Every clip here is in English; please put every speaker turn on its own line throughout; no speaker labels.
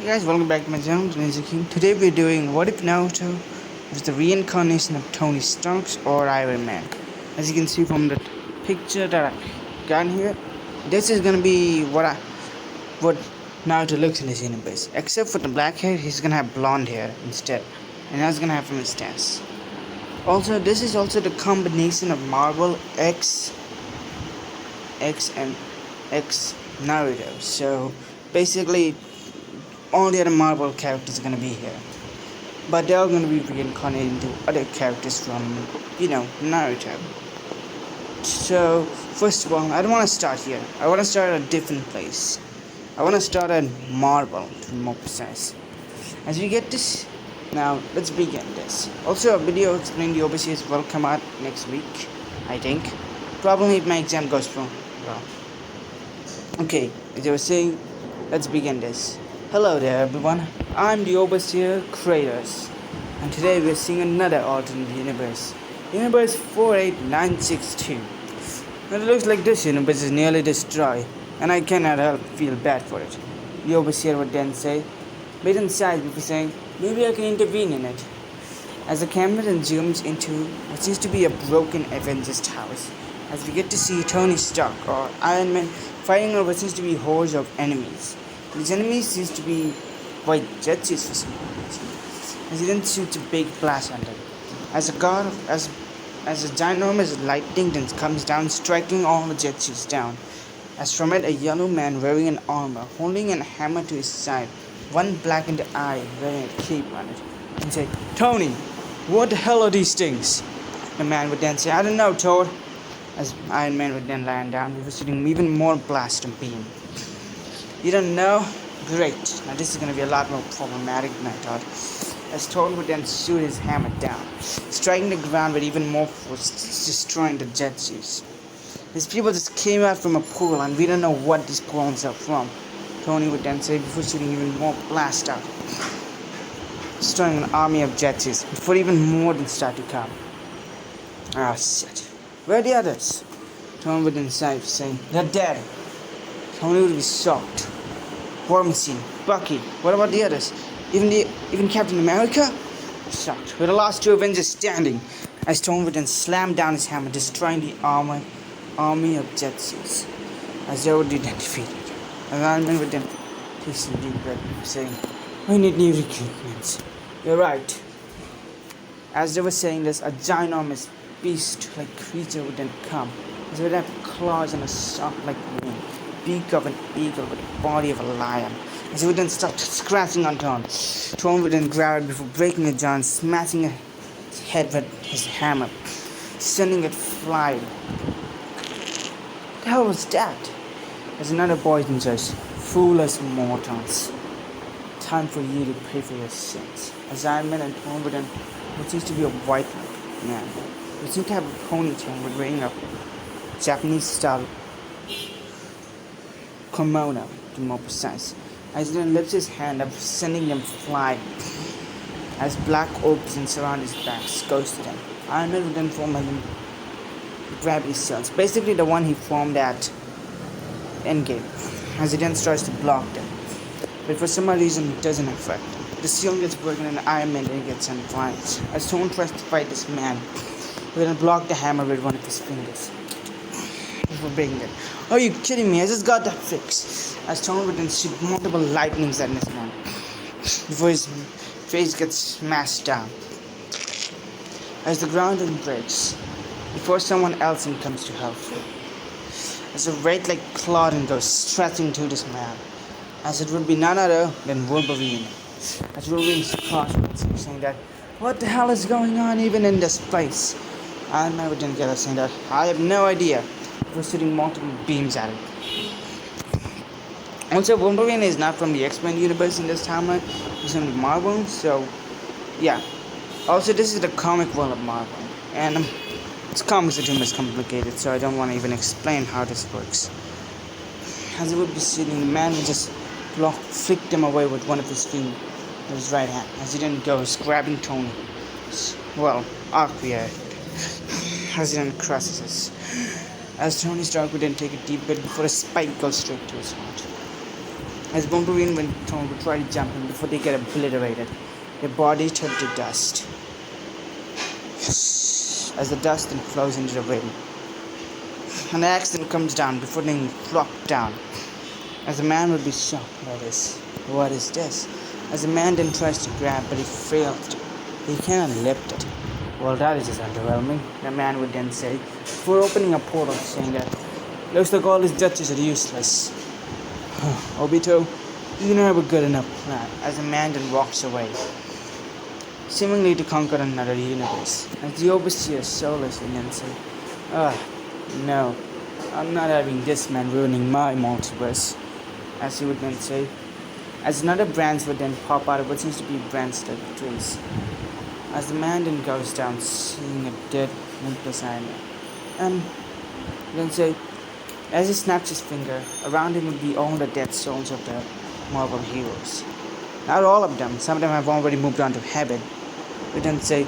Hey guys, welcome back to my channel, Ninja King. Today we're doing What If Naruto was the reincarnation of Tony Stark or Iron Man. As you can see from the picture that I got here, this is gonna be what Naruto looks in this universe. Except for the black hair, he's gonna have blonde hair instead, and that's gonna have a mustache. Also, this is also the combination of Marvel X and X Naruto. So basically all the other Marvel characters are gonna be here, but they're all gonna be reincarnated into other characters from, Naruto. So first of all, I don't want to start here. I want to start at a different place. I want to start at Marvel, to be more precise. As we get this, now let's begin this. Also, a video explaining the overseas will come out next week, I think. Probably if my exam goes well. Okay, as I was saying, let's begin this. Hello there everyone, I'm the Overseer Kratos, and today we're seeing another alternate universe, Universe 48962. And it looks like this universe is nearly destroyed, and I cannot help feel bad for it. The Overseer would then say, but inside before saying, maybe I can intervene in it. As the camera then zooms into what seems to be a broken Avengers house, as we get to see Tony Stark or Iron Man fighting over what seems to be hordes of enemies. These enemies seems to be white jetties for some reason, as he then shoots a big blast on them. As a ginormous lightning then comes down, striking all the jetties down. As from it, a yellow man wearing an armor, holding a hammer to his side, one blackened eye wearing a cape on it, and say, "Tony, what the hell are these things?" The man would then say, "I don't know, Toad." As Iron Man would then land down, he was shooting even more blast and beam. You don't know? Great. Now this is going to be a lot more problematic than I thought. As Thor would then shoot his hammer down, striking the ground with even more force, destroying the jet skis. These people just came out from a pool and we don't know what these clones are from. Tony would then say before shooting even more blast out, destroying an army of jet skis before even more than start to come. Ah, shit. Where are the others? Tony would then say, saying, "They're dead." Tony would be shocked. War Machine, Bucky, what about the others? Even Captain America? Shocked. We're the last two Avengers standing. As Tony would then slam down his hammer, destroying the army of jet skis. As they would be then defeated. And Iron Man would then take some deep breath, saying, "We need new recruitments." You're right. As they were saying this, a ginormous beast-like creature would then come. As it would have claws and a soft-like wing, beak of an eagle with the body of a lion. As he would then start scratching on Tom. Tom would then grab it before breaking it down, smashing its head with his hammer, sending it flying. What the hell was that? As another voice then says, "Foolish mortals, time for you to pay for your sins." As Iron Man and Tom would then, what seems to be a white man, who seemed to have a ponytail with wearing a Japanese style kimono, to be more precise. As he then lifts his hand up, sending them flying. As black orbs and surround his back, goes to them. Iron Man would then form a gravity cells, basically the one he formed at Endgame, as he then tries to block them. But for some reason it doesn't affect them. The seal gets broken and Iron Man then gets sent flying. As Tony tries to fight this man, he will then block the hammer with one of his fingers before breaking it. Are you kidding me? I just got that fixed. As Tony would then shoot multiple lightnings at this man before his face gets smashed down. As the ground then breaks before someone else then comes to help. As a red-like claw then goes stretching to this man. As it would be none other than Wolverine. As Wolverine's crossroads saying that, "What the hell is going on even in this place?" Iron Man would then get us saying that, "I have no idea." We're shooting multiple beams at it. Also, Wolverine is not from the X-Men universe in this timeline. He's from the Marvel, so yeah. Also, this is the comic world of Marvel, and its comics are too much complicated, so I don't want to even explain how this works. As it would be shooting, the man would just flick them away with one of his fingers, with his right hand, as he then goes grabbing Tony. Well, Aquia, as he then crosses us. As Tony Stark would then take a deep breath before a spike goes straight to his heart. As Wolverine went Tony would try to jump him before they get obliterated. Their bodies turn to dust. As the dust then flows into the wind. And the axe then comes down before being flopped down. As the man would be shocked by this. What is this? As the man then tries to grab, but he fails to. He cannot lift it. Well, that is just underwhelming, the man would then say, before opening a portal, saying that, looks like all his duchess are useless. Obito, you don't have a good enough plan, as the man then walks away, seemingly to conquer another universe. As the overseer Solus would then say, no, I'm not having this man ruining my multiverse, as he would then say, as another branch would then pop out of what seems to be branch-like trees. As the man then goes down, seeing a dead, lifeless animal, and then say, as he snaps his finger, around him would be all the dead souls of the Marvel heroes. Not all of them, some of them have already moved on to heaven. But then say,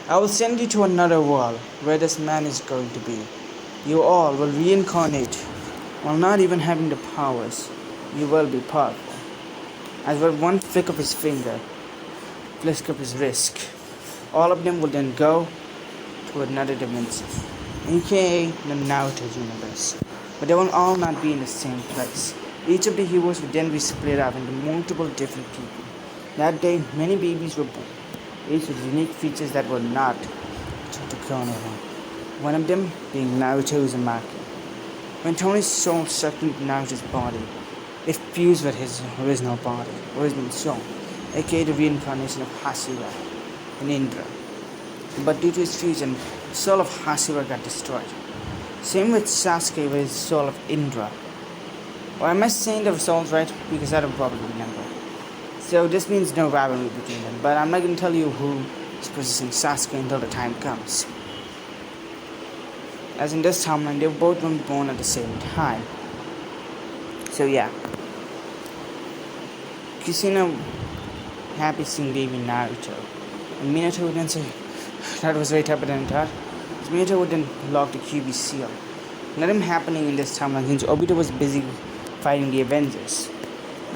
I will send you to another world where this man is going to be. You all will reincarnate, while not even having the powers. You will be powerful. As with one flick of his finger, flick of his wrist, all of them will then go to another dimension, aka the Naruto universe. But they will all not be in the same place. Each of the heroes would then be split up into multiple different people. That day, many babies were born, each with unique features that were not to corner one of them being Naruto Uzumaki. When Tony's soul sucked into Naruto's body, it fused with his original soul, aka the reincarnation of Hashira and Indra. But due to his fusion, the soul of Hashira got destroyed. Same with Sasuke with his soul of Indra. Or am I saying the souls right? Because I don't probably remember. So this means no rivalry between them, but I'm not going to tell you who is possessing Sasuke until the time comes. As in this timeline, they were both going to be born at the same time. So yeah. Kusina happy seeing baby Naruto. And Minato would then say, that was way tougher than I thought. Minato would then lock the QB seal. Nothing happening in this timeline since Obito was busy fighting the Avengers.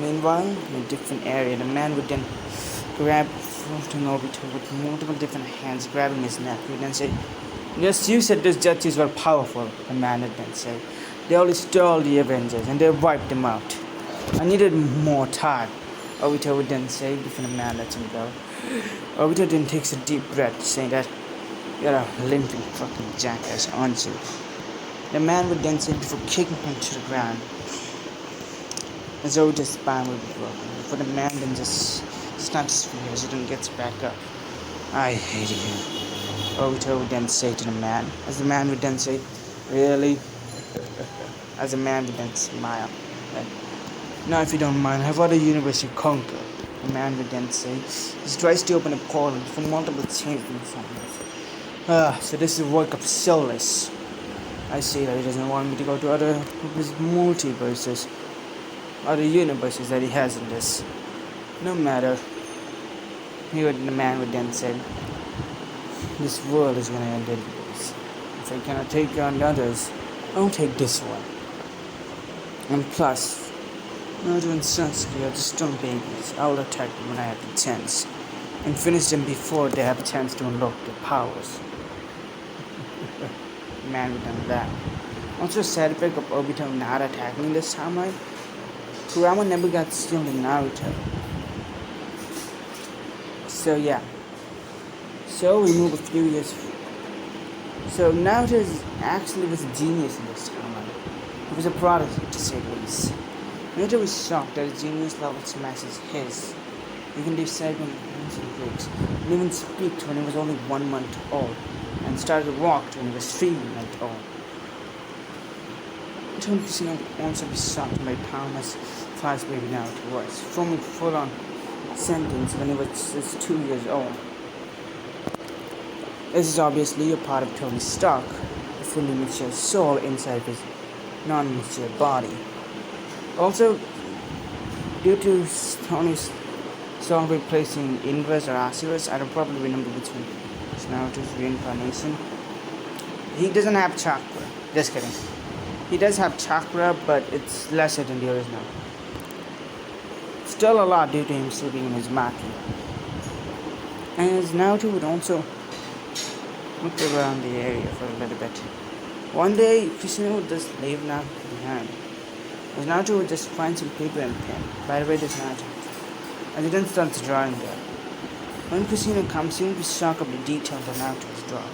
Meanwhile, in a different area, the man would then grab floating Obito with multiple different hands grabbing his neck. He would then say, yes, you said those Jutsus were powerful, the man would then say. They only stole the Avengers and they wiped them out. I needed more time, Obito would then say before the man lets him go. Obito then takes a deep breath, saying that you're a limping fucking jackass, aren't you? The man would then say before kicking him to the ground. As Obito's spine would be broken, before the man then just snaps his fingers and then gets back up. I hate you, Obito would then say to the man, as the man would then say, really? As the man would then smile. Now if you don't mind, I have other universe to conquer. The man would then say, he tries to open a portal for multiple changing forms. So this is the work of Solus. I see that he doesn't want me to go to other multiverses, other universes that he has in this. No matter. The man would then say, this world is going to end anyways. If I cannot take on others, I'll take this one. And plus, Naruto and Sasuke are just strong babies. I will attack them when I have the chance, and finish them before they have a chance to unlock their powers. Man would done that. Also, side effect of Obito not attacking this timeline, Kurama never got killed in Naruto. So yeah. So we move a few years. So Naruto actually was a genius in this timeline. He was a prodigy, to say the least. Naruto was shocked that his genius level smashes his. He can decide when ancient Greeks, and even speak when he was only 1 month old, and started to walk when he was 3 months old. Naruto could also be shocked by how much fast baby Naruto was, forming full-on sentence when he was just 2 years old. This is obviously a part of Tony's stock, a fully mature soul inside his non-mature body. Also, due to Tony's soul replacing Indra's or Asura's, I don't probably remember which one is Naruto's reincarnation. He doesn't have chakra. Just kidding. He does have chakra, but it's lesser than the original. still a lot due to him sleeping in his maki. And as Naruto would also look around the area for a little bit. One day, Kushina would just leave Naruto behind. As Naruto would just find some paper and pen. By the way, this Naruto. And he then starts drawing there. When Kushina comes, he will be shocked of the detail that Naruto has drawn.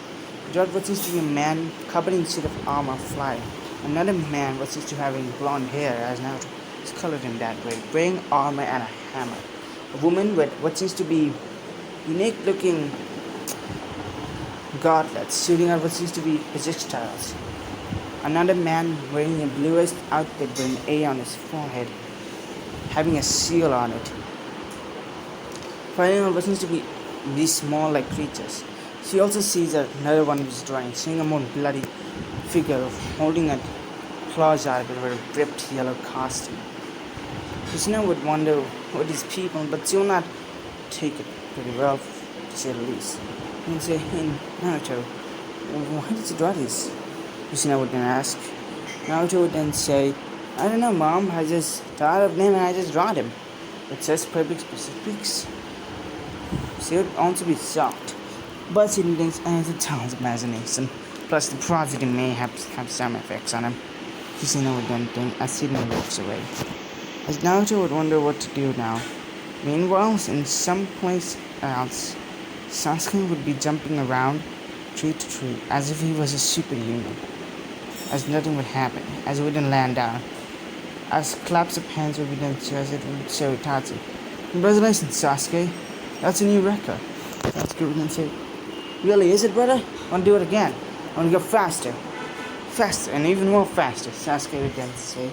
He drew what seems to be a man covered in suit of armor flying. Another man what seems to having blonde hair as Naruto is colored in that way, wearing armor and a hammer. A woman with what seems to be unique looking gauntlets shooting out what seems to be projectiles. Another man wearing a bluish outfit with an A on his forehead, having a seal on it. Fighting on what seems to be these small like creatures. She also sees that another one is drawing, seeing a more bloody figure holding a claws out of it with a ripped yellow costume. Kushina would wonder what these people, but she will not take it pretty well, to say the least. And say, hey, Naruto, why did you draw this? Kushina would then ask. Naruto would then say, I don't know, Mom, I just thought of him and I just drawn him. It says perfect specifics. She would also be shocked, but she thinks it's a child's imagination. Plus, the prosody may have some effects on him. Kushina would then think as Sydney walks away. As Naruto would wonder what to do now. Meanwhile, in some place else, Sasuke would be jumping around tree to tree as if he was a superhuman. As nothing would happen, as he wouldn't land down. As claps of hands would be done cheers, it would show Itachi. Congratulations, Sasuke. That's a new record. Sasuke would then say, really, is it, brother? I want to do it again. I want to go faster. Faster, and even more faster, Sasuke would then say.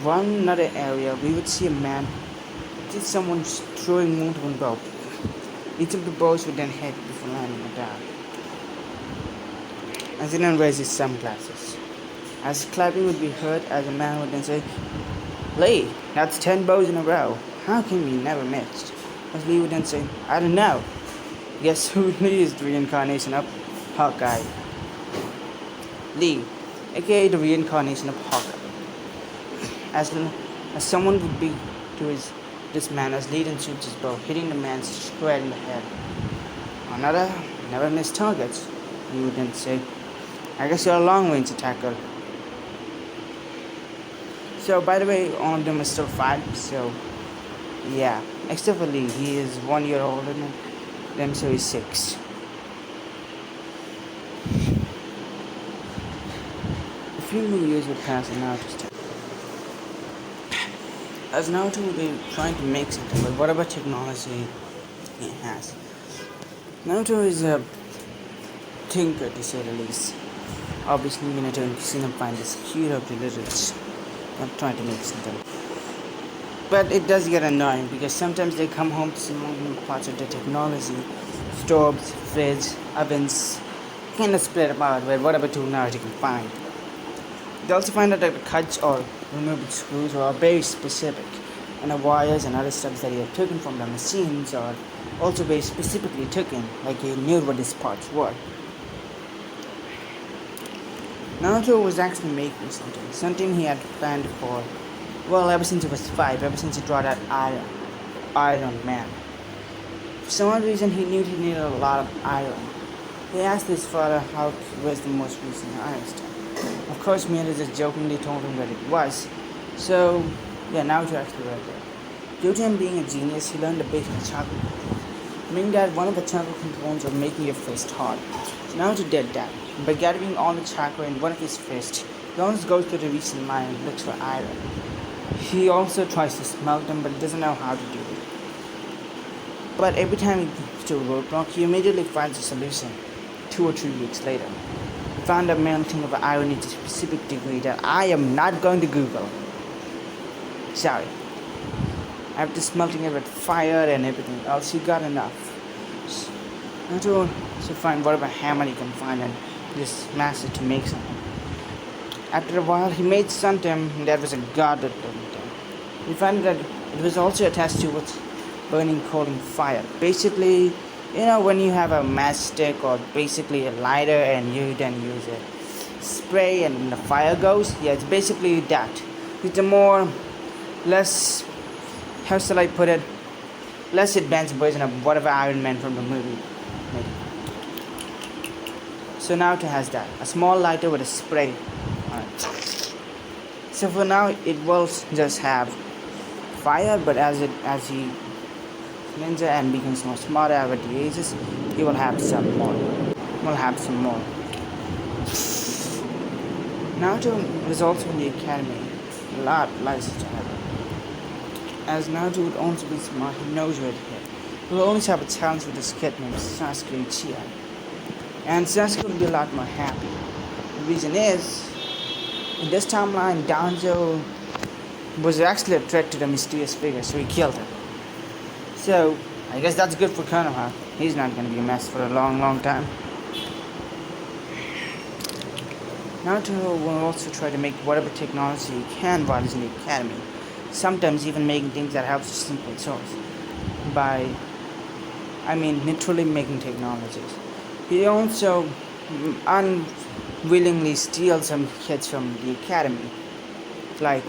One another area, we would see a man, just someone throwing multiple bows. Each of the bows would then hit before landing down. As he then raised his sunglasses. As clapping would be heard, as a man would then say, Lee, that's 10 bows in a row. How can we never miss? As Lee would then say, I don't know. Guess who Lee is the reincarnation of Hawkeye? Lee, aka the reincarnation of Hawkeye. As someone would be to this man as Lee then shoots his bow, hitting the man square in the head. Another never missed targets, he would then say. I guess you're a long range attacker. So by the way, all of them are still 5, so yeah. Except for Lee, he is 1 year older than them, so he's 6. A few more years would pass and Naruto's time. As Naruto will be trying to make something with whatever technology he has. Naruto is a thinker, to say the least. Obviously, Minato and Kushina find this cute of the littles. I'm trying to make something. But it does get annoying because sometimes they come home to some more parts of the technology. Stoves, fridge, ovens, kind of split apart with whatever tool Naruto can find. They also find out that the cuts or removable screws are very specific, and the wires and other stuff that he had taken from the machines are also very specifically taken, like he knew what these parts were. Naruto was actually making something he had planned for, well, ever since he was 5, ever since he drew that Iron Man. For some odd reason, he knew he needed a lot of iron. He asked his father how was the most recent iron stuff. Of course, Minato just jokingly told him that it was. So, yeah, Naruto actually right there. Due to him being a genius, he learned the basic chakra, meaning that one of the chakra components of making your fist hard. So Naruto did that. By gathering all the chakra in one of his fists, he always goes to the recent mine and looks for iron. He also tries to smelt them, but doesn't know how to do it. But every time he gets to a roadblock, he immediately finds a solution. 2 or 3 weeks later, he found a melting of iron at a specific degree that I am not going to Google. Sorry. After smelting it with fire and everything else, he got enough. Naruto should find whatever hammer he can find and just smash it to make something. After a while, he made something that was a god that did it. He found that it was also attached to what's burning coal and fire. Basically, you know, when you have a matchstick or basically a lighter and you then use a spray and the fire goes, yeah, it's basically that. It's a more less how shall I put it? Less advanced version of whatever Iron Man from the movie made. So Naruto has that. A small lighter with a spray on it. So for now it will just have fire, but as he ninja and becomes more smarter with the ages, he will have some more. Will have some more. Naruto was also in the academy. A lot lies to happen. As Naruto would also be smart, he knows where to hit. He will always have a challenge with this kid named Sasuke Uchiha. And Sasuke will be a lot more happy. The reason is, in this timeline, Danzo was actually a threat to the mysterious figure, so he killed him. So, I guess that's good for Konoha. He's not going to be a mess for a long, long time. Naruto will also try to make whatever technology he can while he's in the academy. Sometimes even making things that helps simple souls. Literally making technologies. He also unwillingly steals some kids from the academy, like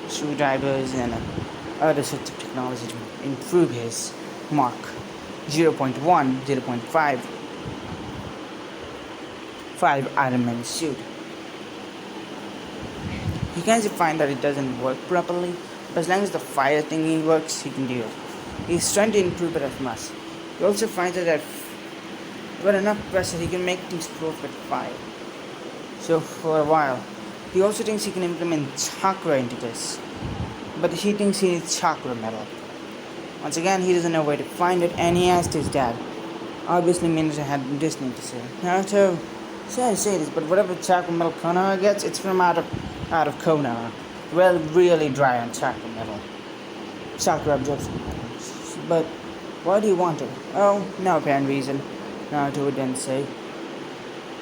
screwdrivers and other sorts of technology to improve his Mark 0.1, 0.5 Iron Man suit. He can find that it doesn't work properly, but as long as the fire thingy works, he can do it. He's trying to improve it as much. He also finds that with enough pressure, he can make things explode with fire. So for a while, he also thinks he can implement chakra into this, but he thinks he needs chakra metal. Once again, he doesn't know where to find it, and he asked his dad. Obviously, Minato had this thing to say. Naruto, sorry to say this, but whatever chakra metal Konoha gets, it's from out of Konoha. Well, really dry on chakra metal. Chakra absorption. But why do you want it? Oh, no apparent reason. Naruto would then say.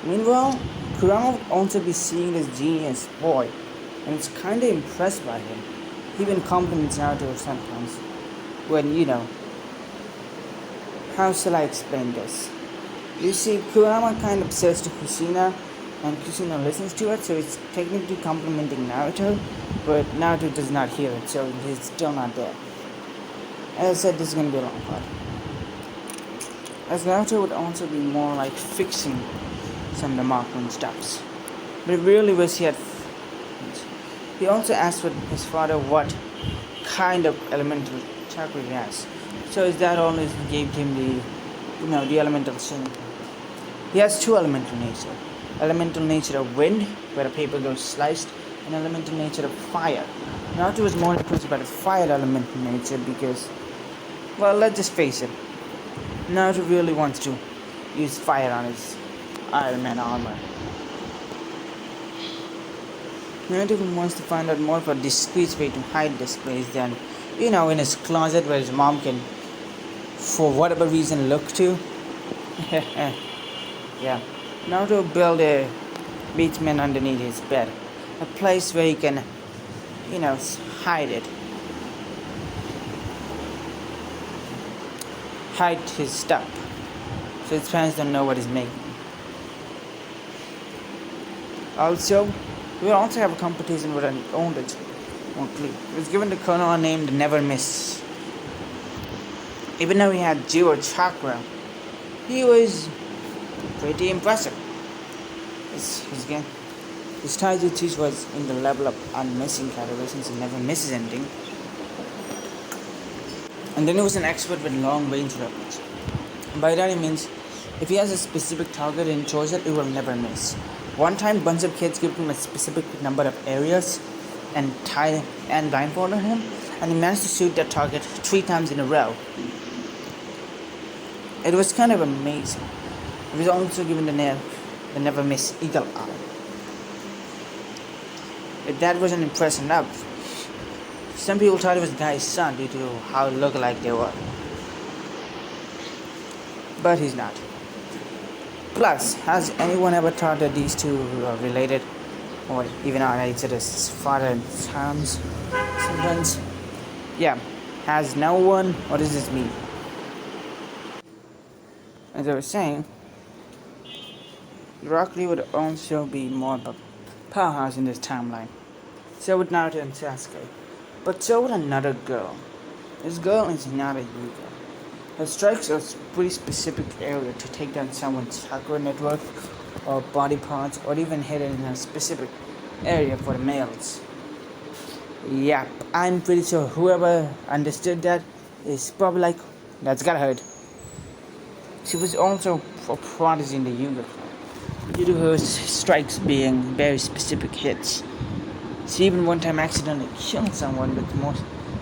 Meanwhile, Kurama would also be seeing this genius boy, and is kinda impressed by him. He even compliments Naruto sometimes. When, how shall I explain this? You see, Kurama kinda says to Kusina, and Kusina listens to it, so it's technically complimenting Naruto, but Naruto does not hear it, so he's still not there. As I said, this is gonna be a long part. As Naruto would also be more like fixing some of the Markman stuffs. But it really was he had. He also asked his father what kind of elemental chakra he has. So his dad always gave him the elemental sin. He has two elemental nature. Elemental nature of wind, where the paper goes sliced, and elemental nature of fire. Naruto was more impressed by the fire elemental nature because, well, let's just face it. Naruto really wants to use fire on his Iron Man armor. Naruto wants to find out more of a discreet way to hide this place than, in his closet where his mom can, for whatever reason, look to. Yeah. Naruto built a basement underneath his bed. A place where he can, hide it. Hide his stuff. So his parents don't know what he's making. Also, we will also have a competition with an owned it. It was given to Konoha named Never Miss. Even though he had zero chakra, he was pretty impressive. His taijutsu was in the level of unmissing category since he never misses anything. And then he was an expert with long range weapons. By that he means if he has a specific target and chose it, it will never miss. One time, a bunch of kids gave him a specific number of areas and blindfolded him, and he managed to shoot that target 3 times in a row. It was kind of amazing. He was also given the never miss eagle eye. If that wasn't impressive enough, some people thought it was the guy's son due to how look-alike they were. But he's not. Plus, has anyone ever thought that these two are related? Or even are related as father and sons sometimes? Yeah. Has no one? What does this mean? As I was saying, Rock Lee would also be more of a powerhouse in this timeline. So would Naruto and Sasuke. But so would another girl. This girl is not a user. Her strikes are a pretty specific area to take down someone's chakra network or body parts or even hit it in a specific area for the males. Yep, I'm pretty sure whoever understood that is probably like, that's gotta hurt. She was also a prodigy in the yoga club, due to her strikes being very specific hits. She even one time accidentally killed someone with more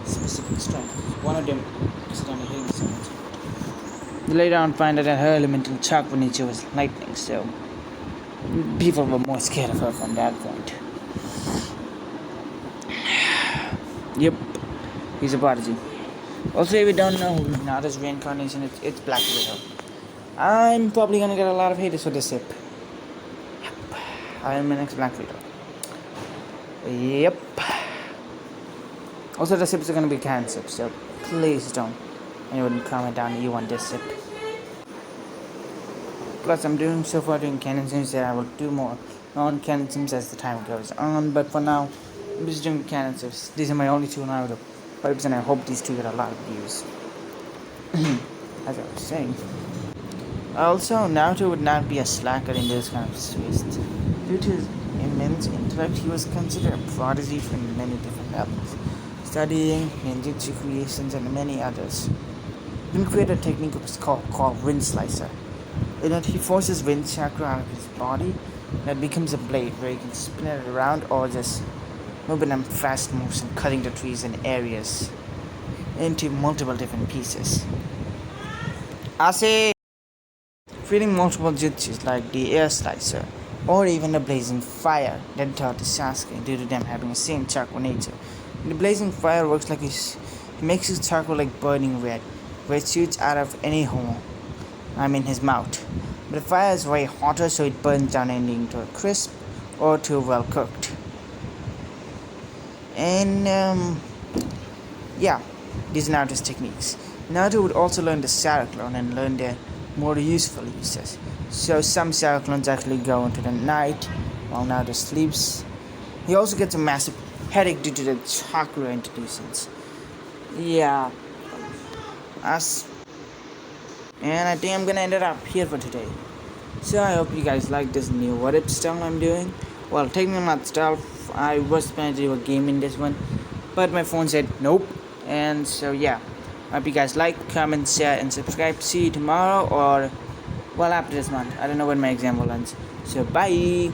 specific strikes. One of them accidentally hitting someone. We later on find out that her elemental chakra nature was lightning, so people were more scared of her from that point. Yep, he's a prodigy. Also, if you don't know Naruto's reincarnation, it's Black Widow. I'm probably gonna get a lot of haters for this sip. Yep, I'm the next Black Widow. Yep. Also, the sips are gonna be canned sips, so please don't anyone comment down that you want this sip. Plus, I'm doing so far doing canon sims that I will do more non-canon sims as the time goes on. But for now, I'm just doing canon sims. These are my only two Naruto vibes, and I hope these two get a lot of views. As I was saying. Also, Naruto would not be a slacker in this kind of twist. Due to his immense intellect, he was considered a prodigy from many different levels, studying ninjutsu creations and many others. He created a technique called Wind Slicer, in that he forces wind chakra out of his body, and it becomes a blade where he can spin it around or just move in fast motion, cutting the trees and areas into multiple different pieces. Feeding multiple jutsus like the air slicer or even the blazing fire that taught to Sasuke due to them having the same chakra nature. The blazing fire works like he makes his chakra like burning red, where it shoots out of any hole. His mouth. But the fire is way hotter, so it burns down anything to a crisp or to well cooked. And yeah, these are Naruto's techniques. Naruto would also learn the Saraclone and learn their more useful uses. So some Saraclones actually go into the night while Naruto sleeps. He also gets a massive headache due to the chakra introductions. Yeah. And I think I'm gonna end it up here for today. So I hope you guys like this new what if style I'm doing. Well, technically not style. I was planning to do a game in this one, but my phone said nope. And so yeah. I hope you guys like, comment, share, and subscribe. See you tomorrow or, well, after this month. I don't know when my exam will end. So, bye.